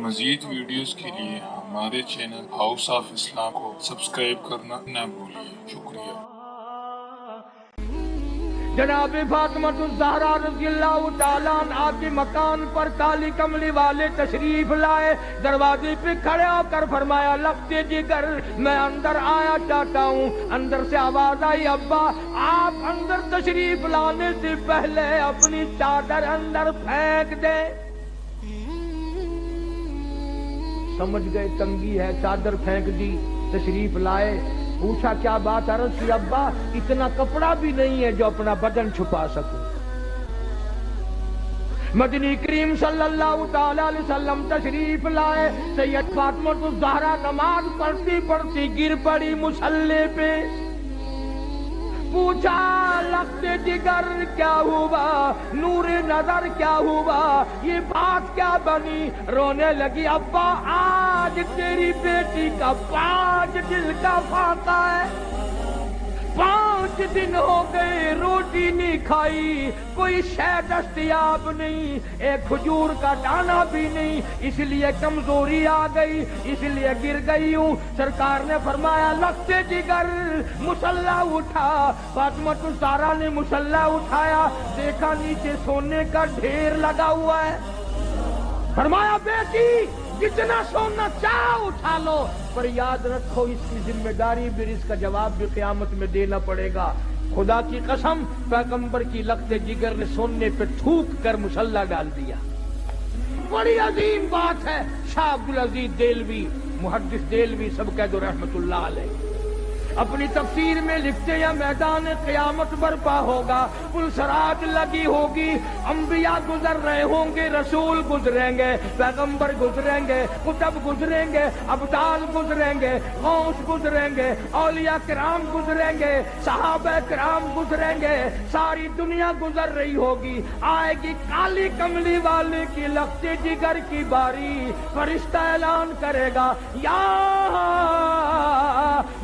مزید ویڈیوز کے لیے ہمارے چینل ہاؤس آف اسلام کو سبسکرائب کرنا نہ بھولیے۔ شکریہ۔ جناب فاطمہ الزہرا رضی اللہ تعالیٰ عنہا کے مکان پر کالی کملی والے تشریف لائے، دروازے پہ کھڑے ہو کر فرمایا لگتے جگر میں اندر آیا چاہتا ہوں۔ اندر سے آواز آئی ابا آپ اندر تشریف لانے سے پہلے اپنی چادر اندر پھینک دیں۔ سمجھ گئے تنگی ہے، چادر پھینک دی، تشریف لائے، پوچھا کیا بات؟ عرض کی ابا اتنا کپڑا بھی نہیں ہے جو اپنا بدن چھپا سکوں۔ مدنی کریم صلی اللہ تعالی علیہ وسلم تشریف لائے، سید فاطمہ الزہرا نماز پڑھتی پڑھتی گر پڑی مصلی پہ، پوچھا لختے جگر کیا ہوا، نور نظر کیا ہوا، یہ بات کیا بنی؟ رونے لگی ابا آج تیری بیٹی کا 5 دل کا فاقہ ہے، 5 دن ہو گئے روٹی نہیں کھائی، کوئی شے دستیاب نہیں، ایک کھجور کا دانہ بھی نہیں، اس لیے کمزوری آ گئی، اس لیے گر گئی ہوں۔ سرکار نے فرمایا لگتے جگر مصلی اٹھا۔ فاطمہ الزہرا نے مصلی اٹھایا، دیکھا نیچے سونے کا ڈھیر لگا ہوا ہے، فرمایا بیٹی جتنا سونا چاہ اٹھا لو، پر یاد رکھو اس کی ذمہ داری بھی، اس کا جواب بھی قیامت میں دینا پڑے گا۔ خدا کی قسم پیغمبر کی لگتے جگر نے سونے پہ تھوک کر مصلی ڈال دیا۔ بڑی عظیم بات ہے۔ شاہ عبدالعزیز دہلوی، محدث دہلوی سب کہہ دو رحمت اللہ علیہ، اپنی تفسیر میں لکھتے ہیں میدان قیامت برپا ہوگا، پلسرات لگی ہوگی، انبیاء گزر رہے ہوں گے، رسول گزریں گے، پیغمبر گزریں گے، کتب گزریں گے، ابدال گزریں گے، غوث گزریں گے، اولیاء کرام گزریں گے، صحابہ کرام گزریں گے، ساری دنیا گزر رہی ہوگی، آئے گی کالی کملی والے کی لگتے جگر کی باری، فرشتہ اعلان کرے گا یا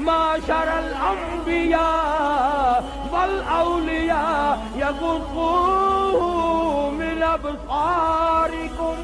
معاشر الانبیاء والاولیاء یغضوا من ابصارکم،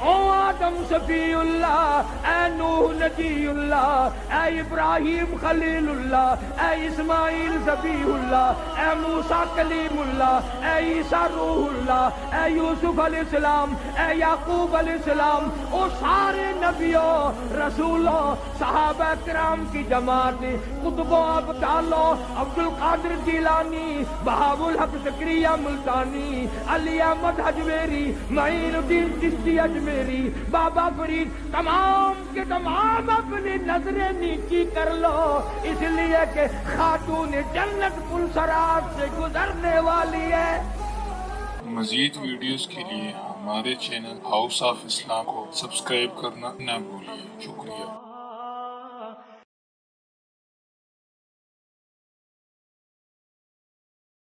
او آدم صفی اللہ، اے نوح نجی اللہ، اے ابراہیم خلیل اللہ، اے اسماعیل ذبیح اللہ، اے موسیٰ کلیم اللہ، اے عیسیٰ روح اللہ، اے یوسف علیہ السلام، اے یعقوب علیہ السلام، او سارے نبیوں رسولوں صحابہ کرام کی جماعت، قطبوں ابدالوں، عبد القادر جیلانی، بہاء الحق زکریا ملتانی، علی احمد حجویری، معین الدین چشتی اجمیری، بابا فرید، تمام کے تمام اپنی نظریں نیچی کر لو، اس لیے کہ خاتون جنت پلسرات سے گزرنے والی ہے۔ مزید ویڈیوز کے لیے ہمارے چینل ہاؤس آف اسلام کو سبسکرائب کرنا نہ بھولیے۔ شکریہ۔